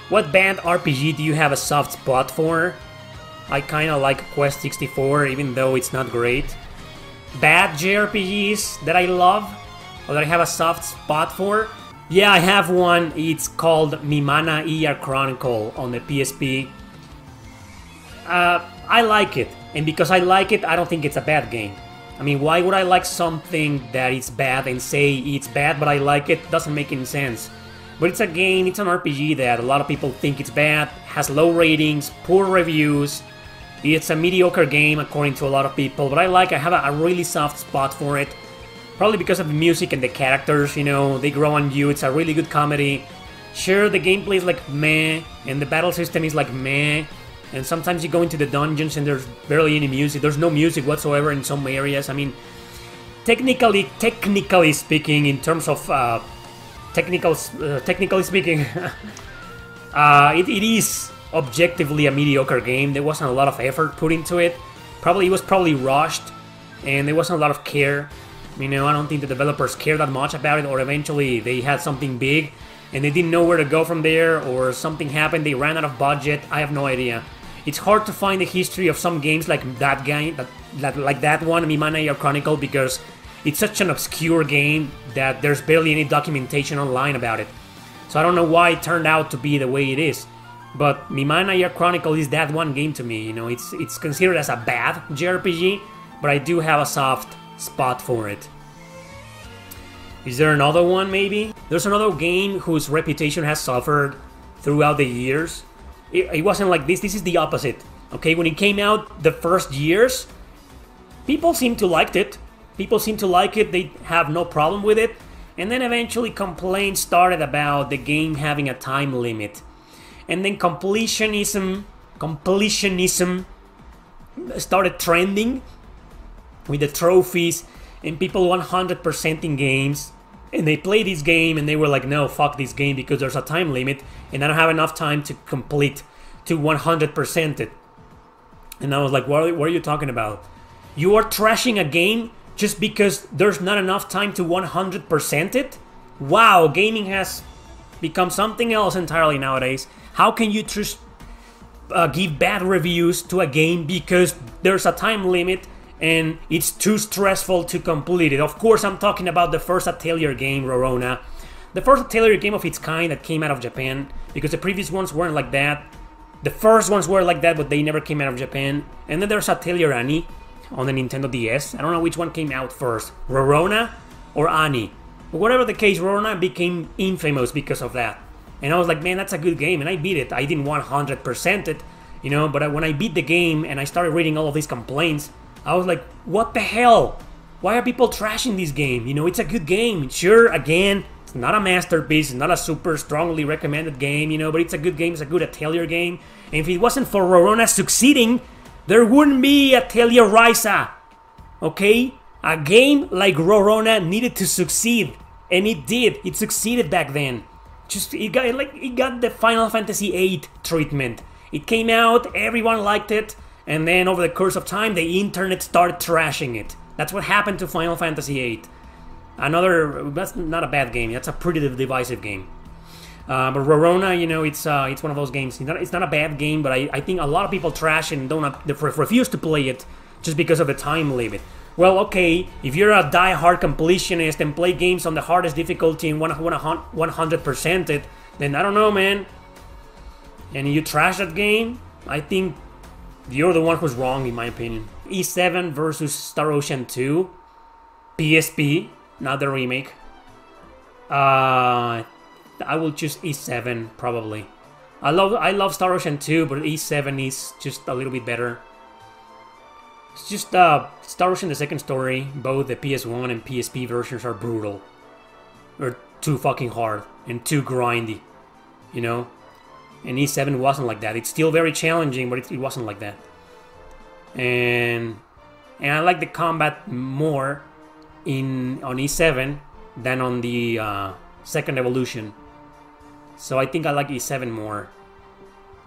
What band RPG do you have a soft spot for? I kinda like Quest 64, even though it's not great. Bad JRPGs that I love, or that I have a soft spot for? Yeah, I have one. It's called Mimana ER Chronicle on the PSP. I like it, and because I like it, I don't think it's a bad game. I mean, why would I like something that is bad and say it's bad, but I like it? Doesn't make any sense. But it's a game, it's an RPG that a lot of people think it's bad, has low ratings, poor reviews. It's a mediocre game according to a lot of people, but I have a really soft spot for it. Probably because of the music and the characters, you know, they grow on you, it's a really good comedy. Sure, the gameplay is like meh, and the battle system is like meh. And sometimes you go into the dungeons and there's barely any music. There's no music whatsoever in some areas. I mean, technically speaking, in terms of technically speaking, it is objectively a mediocre game. There wasn't a lot of effort put into it. It was probably rushed, and there wasn't a lot of care. You know, I don't think the developers cared that much about it, or eventually they had something big and they didn't know where to go from there, or something happened, they ran out of budget. I have no idea. It's hard to find the history of some games like that game, like that one, Mimana ER Chronicle, because it's such an obscure game that there's barely any documentation online about it. So I don't know why it turned out to be the way it is. But Mimana ER Chronicle is that one game to me. You know, it's considered as a bad JRPG, but I do have a soft spot for it. Is there another one, maybe? There's another game whose reputation has suffered throughout the years. It wasn't like this. This is the opposite. Okay, when it came out the first years, people seemed to like it. People seem to like it. They have no problem with it. And then eventually complaints started about the game having a time limit. And then completionism started trending with the trophies and people 100%ing games. And they played this game and they were like, no, fuck this game because there's a time limit and I don't have enough time to complete, to 100% it. And I was like, what are you talking about? You are trashing a game just because there's not enough time to 100% it? Wow, gaming has become something else entirely nowadays. How can you just give bad reviews to a game because there's a time limit and it's too stressful to complete it? Of course, I'm talking about the first Atelier game, Rorona. The first Atelier game of its kind that came out of Japan, because the previous ones weren't like that. The first ones were like that, but they never came out of Japan. And then there's Atelier Annie on the Nintendo DS. I don't know which one came out first, Rorona or Annie. But whatever the case, Rorona became infamous because of that. And I was like, man, that's a good game, and I beat it. I didn't 100% it, you know, but when I beat the game and I started reading all of these complaints, I was like, what the hell? Why are people trashing this game? You know, it's a good game. Sure, again, it's not a masterpiece, it's not a super strongly recommended game, you know, but it's a good game, it's a good Atelier game. And if it wasn't for Rorona succeeding, there wouldn't be Atelier Ryza. Okay? A game like Rorona needed to succeed, and it did. It succeeded back then. It got the Final Fantasy VIII treatment. It came out, everyone liked it, and then over the course of time, the internet started trashing it. That's what happened to Final Fantasy VIII. That's not a bad game. That's a pretty divisive game. But Rorona, you know, it's one of those games. It's not a bad game, but I think a lot of people trash it and refuse to play it just because of the time limit. Well, okay, if you're a die-hard completionist and play games on the hardest difficulty and want to 100% it, then I don't know, man. And you trash that game, I think you're the one who's wrong, in my opinion. E7 versus Star Ocean 2, PSP, not the remake. I will choose E7 probably. I love Star Ocean 2, but E7 is just a little bit better. It's just Star Ocean the Second Story, both the PS1 and PSP versions are brutal. They're too fucking hard and too grindy, you know? And E7 wasn't like that. It's still very challenging, but it wasn't like that. And I like the combat more on E7 than on the Second Evolution. So I think I like E7 more.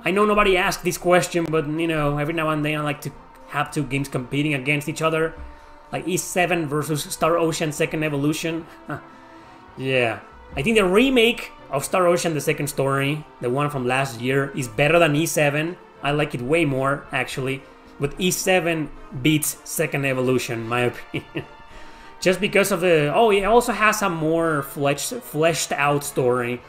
I know nobody asked this question, but you know, every now and then I like to have two games competing against each other. Like E7 versus Star Ocean Second Evolution. Yeah. I think the remake of Star Ocean, the second story, the one from last year, is better than E7. I like it way more, actually. But E7 beats Second Evolution, in my opinion. Just because of the... Oh, it also has a more fleshed out story.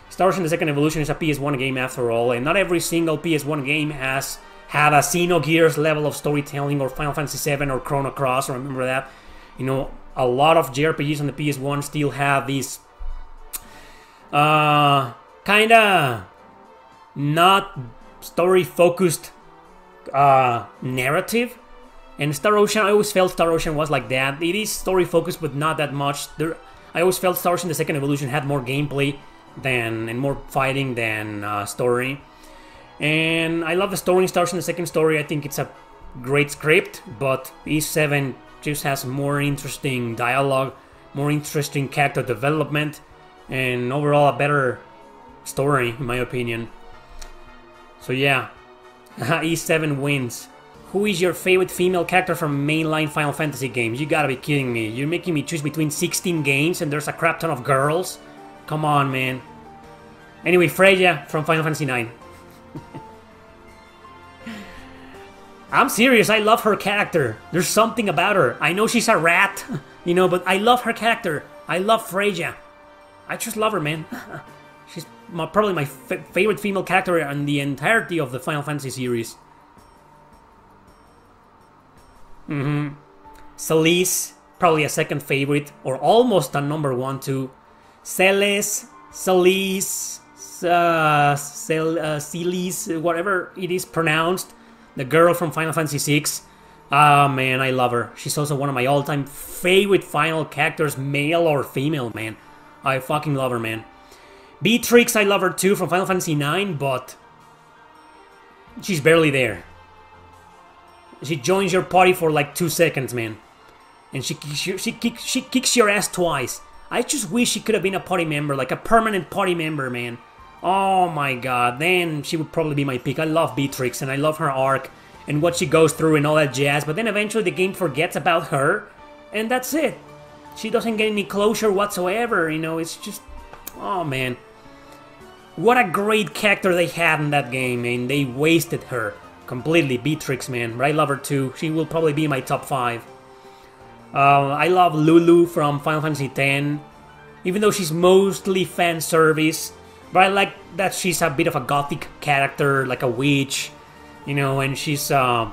Star Ocean: The Second Evolution is a PS1 game after all, and not every single PS1 game has had a Xenogears level of storytelling, or Final Fantasy VII, or Chrono Cross. Remember that? You know, a lot of JRPGs on the PS1 still have these kinda not story-focused narrative. And Star Ocean, I always felt Star Ocean was like that. It is story-focused, but not that much. I always felt Star Ocean: The Second Evolution had more gameplay and more fighting than story. And I love the story in Star Ocean: The Second Story. I think it's a great script, but E7 just has more interesting dialogue, more interesting character development, and overall a better story, in my opinion. So yeah, E7 wins. Who is your favorite female character from mainline Final Fantasy games? You gotta be kidding me. You're making me choose between 16 games and there's a crap ton of girls? Come on, man. Anyway, Freya from Final Fantasy IX. I'm serious, I love her character. There's something about her. I know she's a rat, you know, but I love her character. I love Freya. I just love her, man. She's probably my favorite female character in the entirety of the Final Fantasy series. Celeste, probably a second favorite, or almost a number one too. Celeste, whatever it is pronounced. The girl from Final Fantasy VI. Ah, man, I love her. She's also one of my all-time favorite final characters, male or female, man. I fucking love her, man. Beatrix, I love her too, from Final Fantasy IX, but she's barely there. She joins your party for like 2 seconds, man. And she kicks your ass twice. I just wish she could have been a party member, like a permanent party member, man. Oh my god, then she would probably be my pick. I love Beatrix and I love her arc and what she goes through and all that jazz, but then eventually the game forgets about her and that's it. She doesn't get any closure whatsoever, you know, it's just... Oh man. What a great character they had in that game, man. They wasted her completely, Beatrix, man. But I love her too. She will probably be in my top 5. I love Lulu from Final Fantasy X, even though she's mostly fan service. But I like that she's a bit of a gothic character, like a witch, you know, and she's kind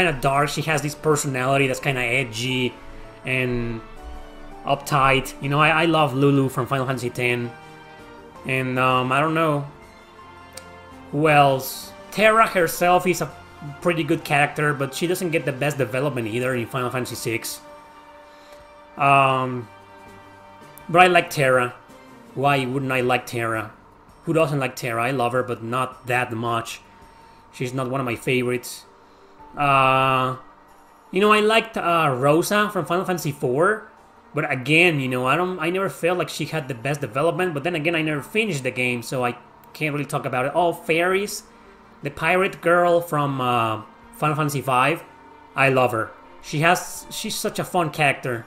of dark. She has this personality that's kind of edgy and uptight. You know, I love Lulu from Final Fantasy X. And I don't know who else. Terra herself is a pretty good character, but she doesn't get the best development either in Final Fantasy VI. But I like Terra. Why wouldn't I like Terra? Who doesn't like Terra? I love her, but not that much. She's not one of my favorites. You know, I liked Rosa from Final Fantasy IV. But again, you know, I never felt like she had the best development. But then again, I never finished the game, so I can't really talk about it. Oh, Fairies, the pirate girl from Final Fantasy V. I love her. She's such a fun character.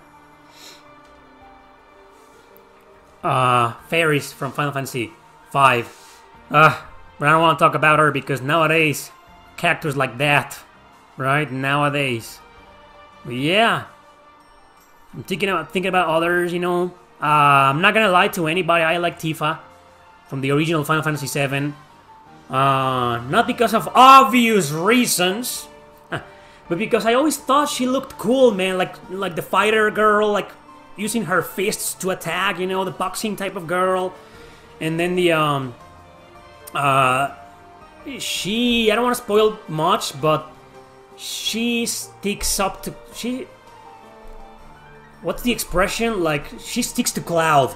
Fairies from Final Fantasy V. But I don't want to talk about her because nowadays, characters like that, right? Nowadays. But yeah. I'm thinking about others, you know. I'm not gonna lie to anybody. I like Tifa from the original Final Fantasy VII. Not because of obvious reasons, but because I always thought she looked cool, man. Like the fighter girl, like using her fists to attack, you know, the boxing type of girl. And then the I don't want to spoil much, but she sticks up to what's the expression? Like, she sticks to Cloud.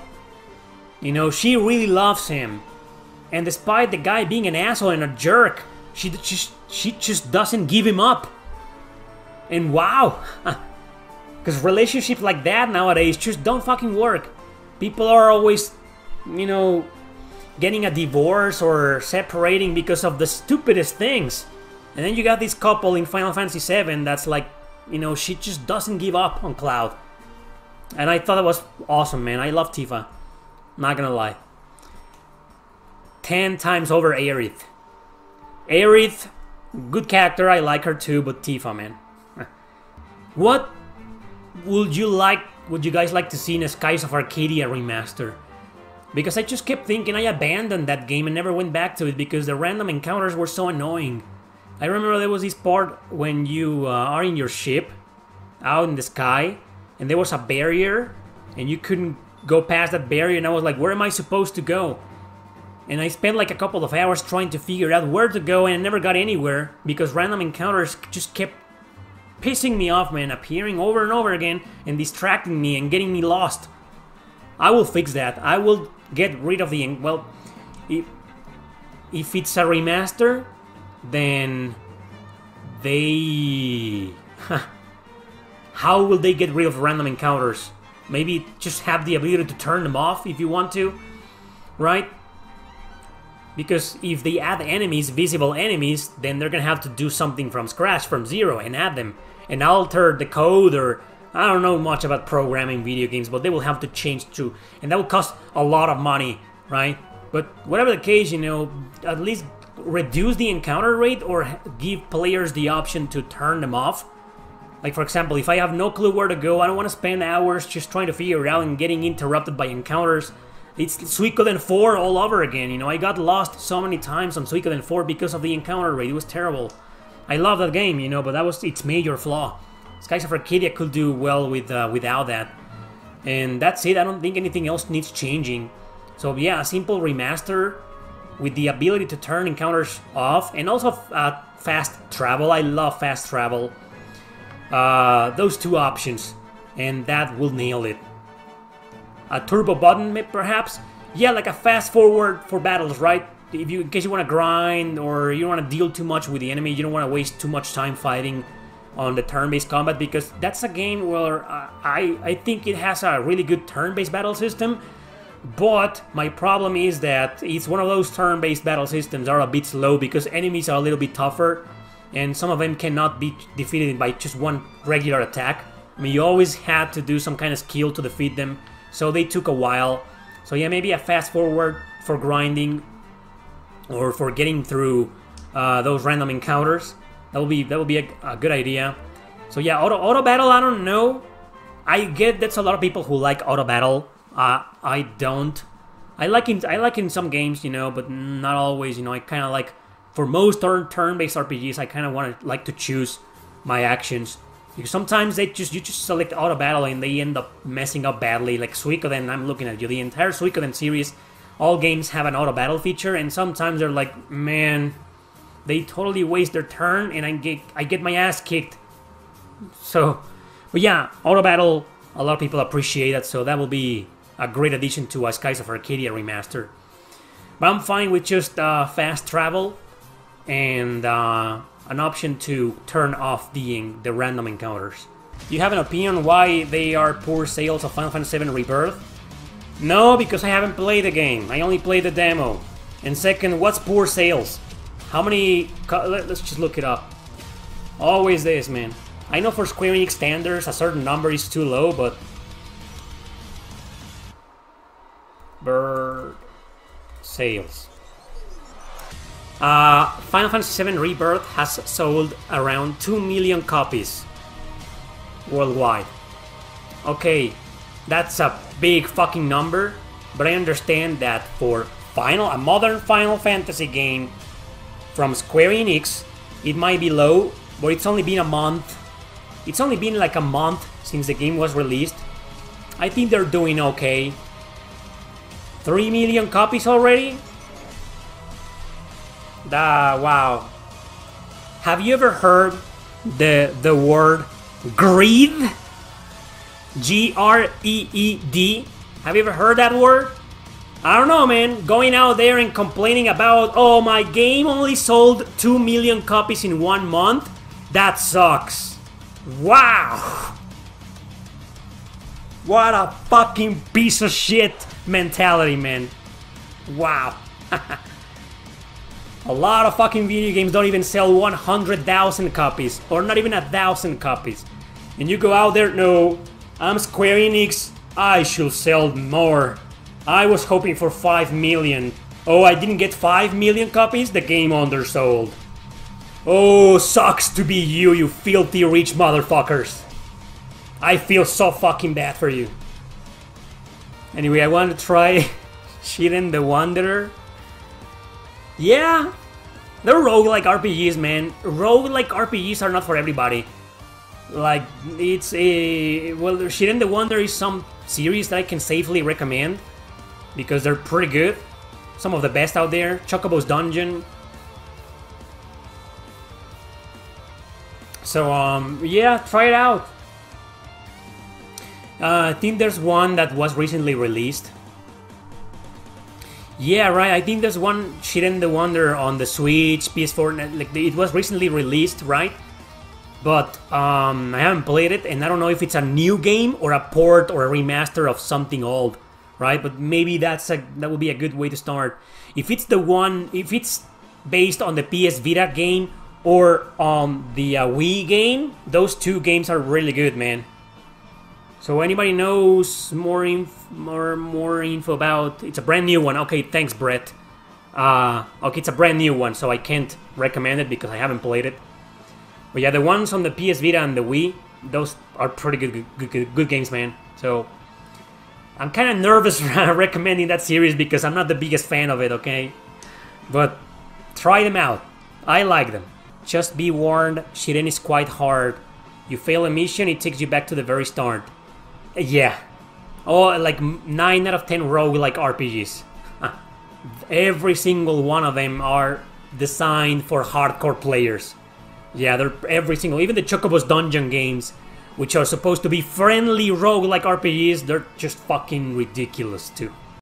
You know, she really loves him. And despite the guy being an asshole and a jerk, she just doesn't give him up. And wow. Because relationships like that nowadays just don't fucking work. People are always, you know, getting a divorce or separating because of the stupidest things. And then you got this couple in Final Fantasy VII that's like, you know, she just doesn't give up on Cloud. And I thought it was awesome, man. I love Tifa. Not gonna lie. 10 times over Aerith. Aerith, good character, I like her too, but Tifa, man. What would you guys like to see in a Skies of Arcadia remaster? Because I just kept thinking I abandoned that game and never went back to it because the random encounters were so annoying. I remember there was this part when you are in your ship out in the sky and there was a barrier and you couldn't go past that barrier, and I was like, where am I supposed to go? And I spent like a couple of hours trying to figure out where to go, and I never got anywhere because random encounters just kept pissing me off, man, appearing over and over again and distracting me and getting me lost. I will fix that. I will get rid of the... Well, if it's a remaster, then they... How will they get rid of random encounters? Maybe just have the ability to turn them off if you want to, right? Because if they add enemies, visible enemies, then they're gonna have to do something from scratch, from zero, and add them. And alter the code, or... I don't know much about programming video games, but they will have to change too. And that will cost a lot of money, right? But whatever the case, you know, at least reduce the encounter rate or give players the option to turn them off. Like, for example, if I have no clue where to go, I don't want to spend hours just trying to figure it out and getting interrupted by encounters. It's Suikoden 4 all over again, you know. I got lost so many times on Suikoden 4 because of the encounter rate. It was terrible. I love that game, you know, but that was its major flaw. Skies of Arcadia could do well without that. And that's it. I don't think anything else needs changing. So yeah, a simple remaster with the ability to turn encounters off, and also fast travel. I love fast travel. Those two options, and that will nail it. A turbo button, perhaps? Yeah, like a fast forward for battles, right? In case you want to grind, or you don't want to deal too much with the enemy, you don't want to waste too much time fighting on the turn-based combat, because that's a game where I think it has a really good turn-based battle system, but my problem is that it's one of those turn-based battle systems are a bit slow because enemies are a little bit tougher, and some of them cannot be defeated by just one regular attack. I mean, you always had to do some kind of skill to defeat them, so they took a while. So yeah, maybe a fast forward for grinding or for getting through those random encounters. That will be a good idea. So yeah, auto battle, I don't know. I get that's a lot of people who like auto battle. I don't. I like in some games, you know, but not always. You know, I kind of like, for most turn-based RPGs, I kind of like to choose my actions, because sometimes you just select auto battle and they end up messing up badly. Like Suikoden, I'm looking at you. The entire Suikoden series, all games have an auto battle feature, and sometimes they're like, man, they totally waste their turn, and I get my ass kicked. So, but yeah, auto battle, a lot of people appreciate that, so that will be a great addition to a Skies of Arcadia remaster. But I'm fine with just fast travel and an option to turn off the random encounters. Do you have an opinion on why they are poor sales of Final Fantasy VII Rebirth? No, because I haven't played the game. I only played the demo. And second, what's poor sales? How many... Let's just look it up. Always this, man. I know for Square Enix standards, a certain number is too low, but... Bird... Sales. Final Fantasy VII Rebirth has sold around 2 million copies worldwide. Okay, that's a big fucking number, but I understand that for a modern Final Fantasy game from Square Enix, it might be low, but it's only been a month. It's only been like a month since the game was released. I think they're doing okay. 3 million copies already? Wow. Have you ever heard the word greed? G-R-E-E-D? Have you ever heard that word? I don't know, man. Going out there and complaining about, oh, my game only sold 2 million copies in 1 month? That sucks. Wow. What a fucking piece of shit mentality, man. Wow. A lot of fucking video games don't even sell 100,000 copies, or not even 1,000 copies. And you go out there, no, I'm Square Enix, I should sell more. I was hoping for 5 million. Oh, I didn't get 5 million copies? The game undersold. Oh, sucks to be you, you filthy rich motherfuckers. I feel so fucking bad for you. Anyway, I want to try Shiren the Wanderer. Yeah, they're roguelike RPGs, man. Roguelike RPGs are not for everybody. Like, it's a... Well, Shiren the Wanderer is some series that I can safely recommend because they're pretty good. Some of the best out there. Chocobo's Dungeon. So, yeah, try it out. I think there's one that was recently released. Yeah, right, I think there's one Shiren the Wanderer on the Switch, PS4, like it was recently released, right? But I haven't played it, and I don't know if it's a new game or a port or a remaster of something old, right? But maybe that would be a good way to start. If it's the one, if it's based on the PS Vita game or on the Wii game, those two games are really good, man. So anybody knows more info about... It's a brand new one. Okay, thanks, Brett. Okay, it's a brand new one, so I can't recommend it because I haven't played it. But yeah, the ones on the PS Vita and the Wii, those are pretty good games, man. So I'm kind of nervous recommending that series because I'm not the biggest fan of it, okay? But try them out. I like them. Just be warned, Shiren is quite hard. You fail a mission, it takes you back to the very start. Yeah. Oh, like 9 out of 10 roguelike RPGs. Every single one of them are designed for hardcore players. Yeah, they're every single... Even the Chocobo's Dungeon games, which are supposed to be friendly roguelike RPGs, they're just fucking ridiculous too.